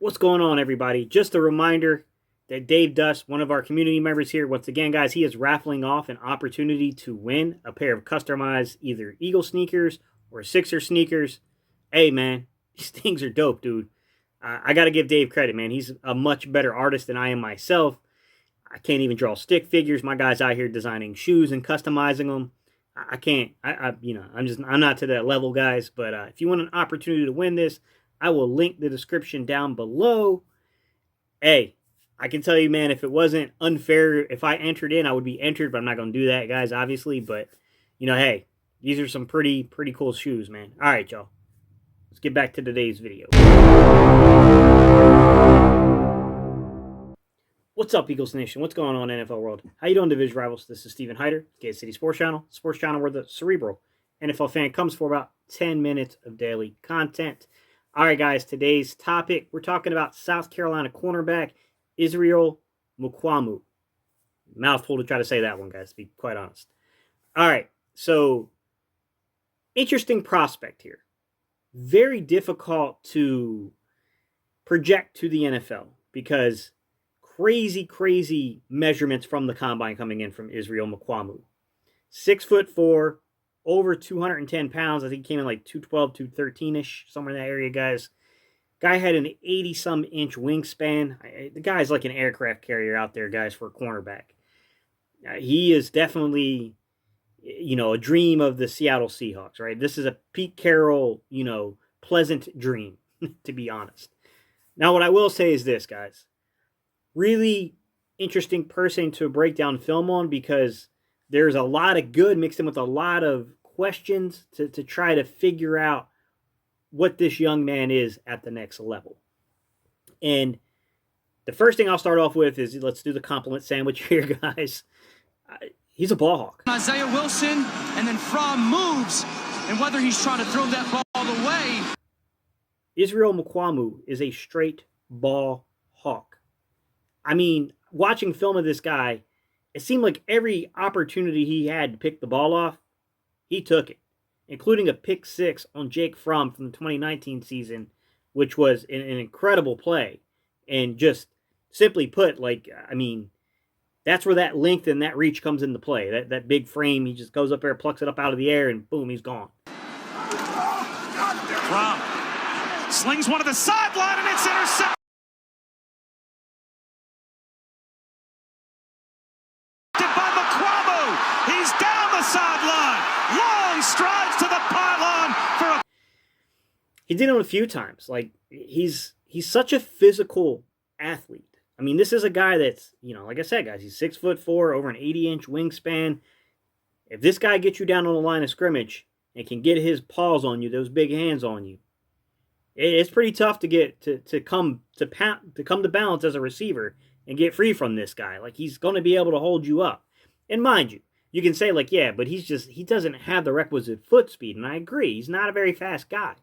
What's going on, everybody? Just a reminder that Dave Dust, one of our community members here, once again, guys, he is raffling off an opportunity to win a pair of customized either Eagle sneakers or Sixer sneakers. Hey, man, these things are dope, dude. I got to give Dave credit, man. He's a much better artist than I am myself. I can't even draw stick figures. My guy's out here designing shoes and customizing them. I can't, I'm not to that level, guys. But if you want an opportunity to win this, I will link the description down below. Hey, I can tell you, man, if it wasn't unfair, if I entered in, I would be entered, but I'm not going to do that, guys, obviously. But, hey, these are some pretty cool shoes, man. All right, y'all. Let's get back to today's video. What's up, Eagles Nation? What's going on, NFL world? How you doing, Division Rivals? This is Steven Hyder, Kansas City Sports Channel where the cerebral NFL fan comes for about 10 minutes of daily content. All right, guys, today's topic, we're talking about South Carolina cornerback Israel Mukuamu. Mouthful to try to say that one, guys, to be quite honest. All right, so interesting prospect here. Very difficult to project to the NFL because crazy measurements from the combine coming in from Israel Mukuamu. 6'4", over 210 pounds. I think he came in like 212, 213-ish, somewhere in that area, guys. Guy had an 80-some inch wingspan. The guy's like an aircraft carrier out there, guys, for a cornerback. He is definitely, a dream of the Seattle Seahawks, right? This is a Pete Carroll, pleasant dream, to be honest. Now, what I will say is this, guys. Really interesting person to break down film on because there's a lot of good mixed in with a lot of questions to try to figure out what this young man is at the next level. And the first thing I'll start off with is let's do the compliment sandwich here, guys. He's a ball hawk. Isaiah Wilson, and then Fromm moves, and whether he's trying to throw that ball away. Israel Mukuamu is a straight ball hawk. I mean, watching film of this guy, it seemed like every opportunity he had to pick the ball off, he took it, including a pick six on Jake Fromm from the 2019 season, which was an incredible play. And just simply put, that's where that length and that reach comes into play. That big frame, he just goes up there, plucks it up out of the air, and boom, he's gone. Fromm slings one to the sideline, and it's intercepted. He's down the sideline. Long strides to the pylon for a... He did it a few times. He's such a physical athlete. I mean, this is a guy that's, like I said, guys, he's 6'4", over an 80-inch wingspan. If this guy gets you down on the line of scrimmage and can get his paws on you, those big hands on you, it's pretty tough to get to come to balance as a receiver and get free from this guy. He's going to be able to hold you up. And mind you, you can say, yeah, but he doesn't have the requisite foot speed. And I agree, he's not a very fast guy.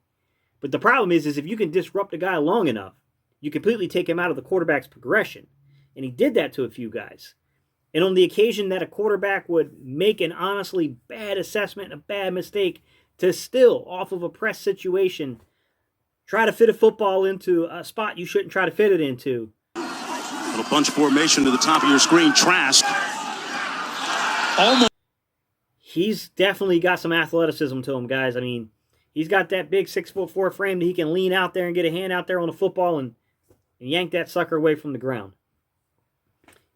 But the problem is if you can disrupt a guy long enough, you completely take him out of the quarterback's progression. And he did that to a few guys. And on the occasion that a quarterback would make an honestly bad assessment, a bad mistake, to still, off of a press situation, try to fit a football into a spot you shouldn't try to fit it into. Little bunch formation to the top of your screen. Trask. Almost. He's definitely got some athleticism to him, guys. I mean, he's got that big 6'4" frame that he can lean out there and get a hand out there on the football and yank that sucker away from the ground.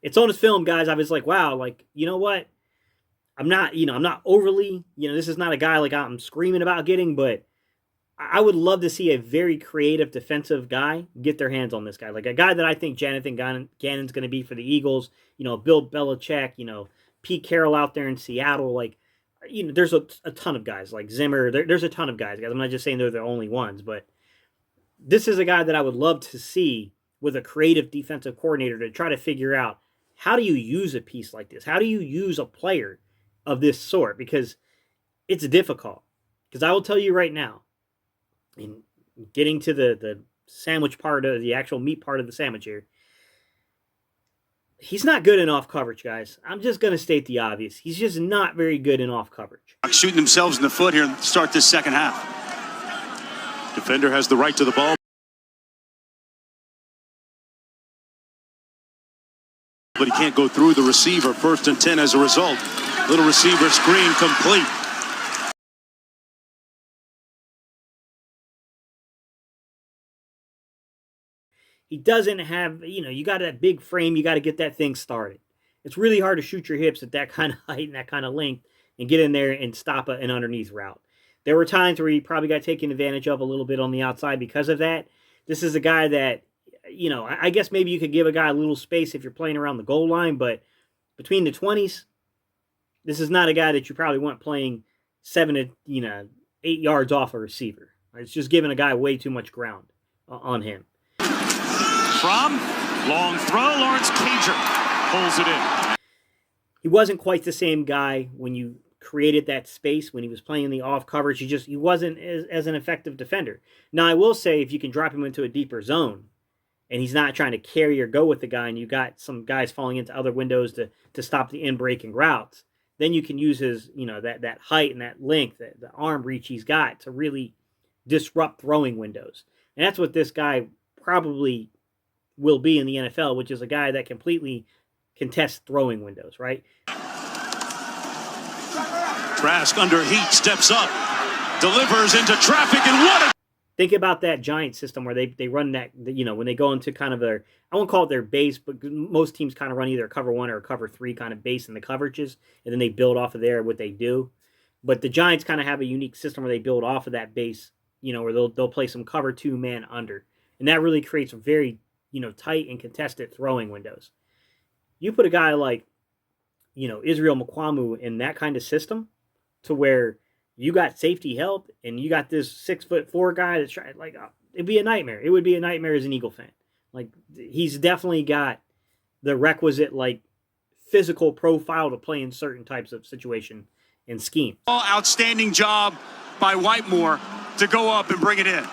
It's on his film, guys. I was like, wow, you know what? I'm not overly, this is not a guy I'm screaming about getting, but I would love to see a very creative defensive guy get their hands on this guy. A guy that I think Jonathan Gannon's going to be for the Eagles, Bill Belichick, Pete Carroll out there in Seattle, there's a ton of guys like Zimmer. There's a ton of guys. I'm not just saying they're the only ones, but this is a guy that I would love to see with a creative defensive coordinator to try to figure out how do you use a piece like this? How do you use a player of this sort? Because it's difficult. Because I will tell you right now, in getting to the sandwich part of the actual meat part of the sandwich here, he's not good in off coverage, guys. I'm just going to state the obvious. He's just not very good in off coverage. Shooting themselves in the foot here to start this second half. Defender has the right to the ball. But he can't go through the receiver. 1st and 10 as a result. Little receiver screen complete. He doesn't have, you got that big frame. You got to get that thing started. It's really hard to shoot your hips at that kind of height and that kind of length and get in there and stop an underneath route. There were times where he probably got taken advantage of a little bit on the outside because of that. This is a guy that, I guess maybe you could give a guy a little space if you're playing around the goal line, but between the 20s, this is not a guy that you probably want playing 7 to 8 yards off a receiver. It's just giving a guy way too much ground on him. From long throw, Lawrence Cager pulls it in. He wasn't quite the same guy when you created that space when he was playing the off coverage. He wasn't as an effective defender. Now, I will say if you can drop him into a deeper zone and he's not trying to carry or go with the guy and you got some guys falling into other windows to stop the in-breaking routes, then you can use his, that height and that length, the arm reach he's got to really disrupt throwing windows. And that's what this guy probably will be in the NFL, which is a guy that completely contests throwing windows, right? Trask under heat, steps up, delivers into traffic, and what a... Think about that Giant system where they run that, when they go into kind of their, I won't call it their base, but most teams kind of run either a cover 1 or a cover 3 kind of base in the coverages, and then they build off of there what they do. But the Giants kind of have a unique system where they build off of that base, where they'll play some cover 2 man under. And that really creates a very, tight and contested throwing windows. You put a guy like, Israel Mukuamu in that kind of system to where you got safety help and you got this 6'4" guy that's trying, it'd be a nightmare. It would be a nightmare as an Eagle fan. He's definitely got the requisite, physical profile to play in certain types of situation and scheme. Outstanding job by Whitemore to go up and bring it in.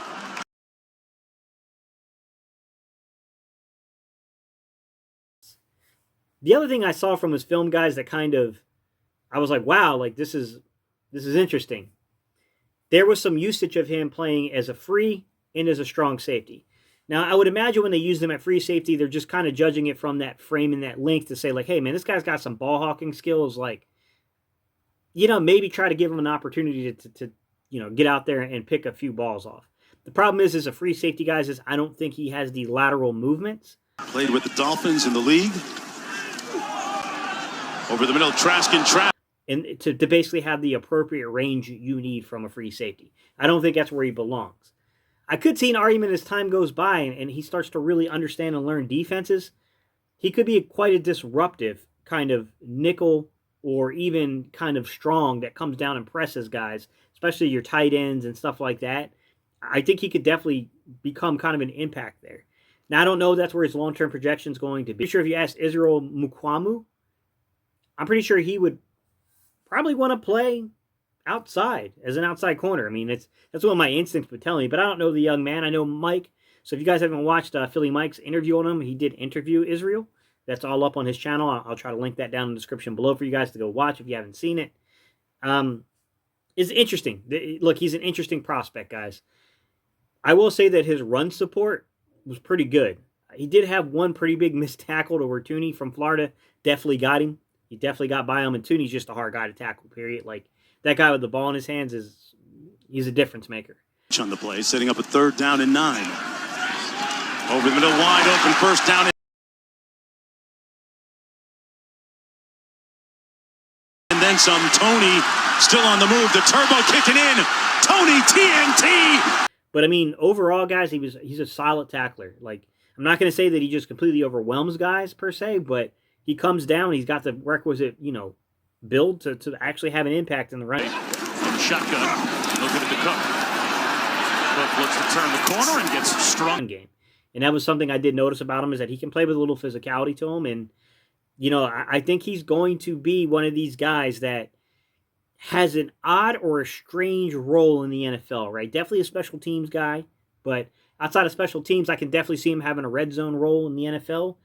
The other thing I saw from his film, guys, that I was like, wow, this is interesting. There was some usage of him playing as a free and as a strong safety. Now, I would imagine when they use him at free safety, they're just kind of judging it from that frame and that length to say, hey, man, this guy's got some ball hawking skills. Maybe try to give him an opportunity to get out there and pick a few balls off. The problem is, as a free safety, guys, is I don't think he has the lateral movements. Played with the Dolphins in the league. Over the middle, Trask and Trask. And to basically have the appropriate range you need from a free safety. I don't think that's where he belongs. I could see an argument as time goes by and he starts to really understand and learn defenses. He could be quite a disruptive kind of nickel or even kind of strong that comes down and presses guys, especially your tight ends and stuff like that. I think he could definitely become kind of an impact there. Now, I don't know if that's where his long-term projection is going to be. I'm sure if you asked Israel Mukuamu, I'm pretty sure he would probably want to play outside as an outside corner. I mean, that's what my instincts would tell me, but I don't know the young man. I know Mike. So if you guys haven't watched Philly Mike's interview on him, he did interview Israel. That's all up on his channel. I'll try to link that down in the description below for you guys to go watch if you haven't seen it. It's interesting. Look, he's an interesting prospect, guys. I will say that his run support was pretty good. He did have one pretty big missed tackle to where Tooney from Florida definitely got him. He definitely got by him, and Tooney's just a hard guy to tackle, period. That guy with the ball in his hands he's a difference maker. On the play, setting up a 3rd down and 9. Over the middle, wide open, 1st down. And then some. Tony still on the move. The turbo kicking in. Tony TNT. But I mean, overall, guys, he's a solid tackler. I'm not going to say that he just completely overwhelms guys per se, but he comes down. He's got the requisite, build to actually have an impact in the run. From shotgun, looking at the cook. Cook looks to turn the corner and gets strong. Game. And that was something I did notice about him, is that he can play with a little physicality to him. And, I think he's going to be one of these guys that has an odd or a strange role in the NFL, right? Definitely a special teams guy, but outside of special teams, I can definitely see him having a red zone role in the NFL.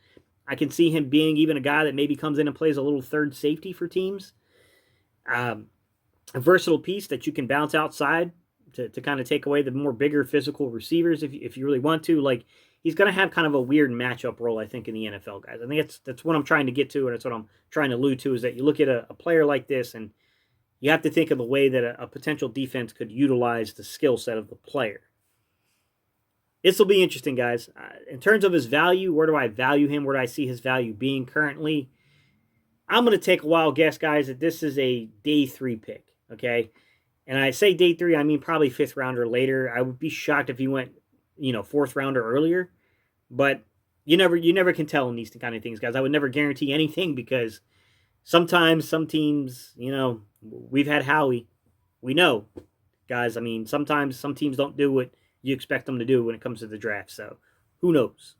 I can see him being even a guy that maybe comes in and plays a little third safety for teams. A versatile piece that you can bounce outside to kind of take away the more bigger physical receivers if you really want to. he's going to have kind of a weird matchup role, I think, in the NFL, guys. I think that's what I'm trying to get to, and that's what I'm trying to allude to, is that you look at a player like this, and you have to think of the way that a potential defense could utilize the skill set of the player. This will be interesting, guys. In terms of his value, where do I value him? Where do I see his value being currently? I'm going to take a wild guess, guys, that this is a day 3 pick, okay? And I say day 3, I mean probably 5th rounder later. I would be shocked if he went, 4th rounder earlier. But you never can tell in these kind of things, guys. I would never guarantee anything, because sometimes some teams, we've had Howie. We know, guys. I mean, sometimes some teams don't do what you expect them to do when it comes to the draft. So who knows?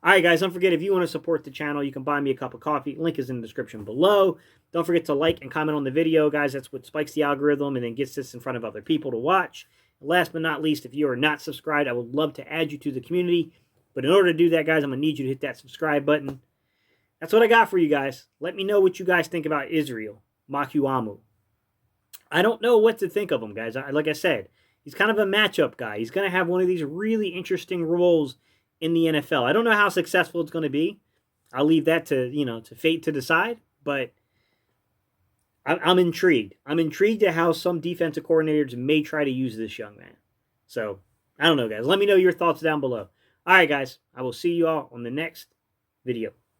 All right, guys, don't forget, if you want to support the channel, you can buy me a cup of coffee. Link is in the description below. Don't forget to like and comment on the video, guys. That's what spikes the algorithm and then gets this in front of other people to watch. And last but not least, if you are not subscribed, I would love to add you to the community. But in order to do that, guys, I'm going to need you to hit that subscribe button. That's what I got for you guys. Let me know what you guys think about Israel Mukuamu. I don't know what to think of him, guys. Like I said, he's kind of a matchup guy. He's going to have one of these really interesting roles in the NFL. I don't know how successful it's going to be. I'll leave that to, to fate to decide. But I'm intrigued. I'm intrigued at how some defensive coordinators may try to use this young man. So, I don't know, guys. Let me know your thoughts down below. All right, guys. I will see you all on the next video.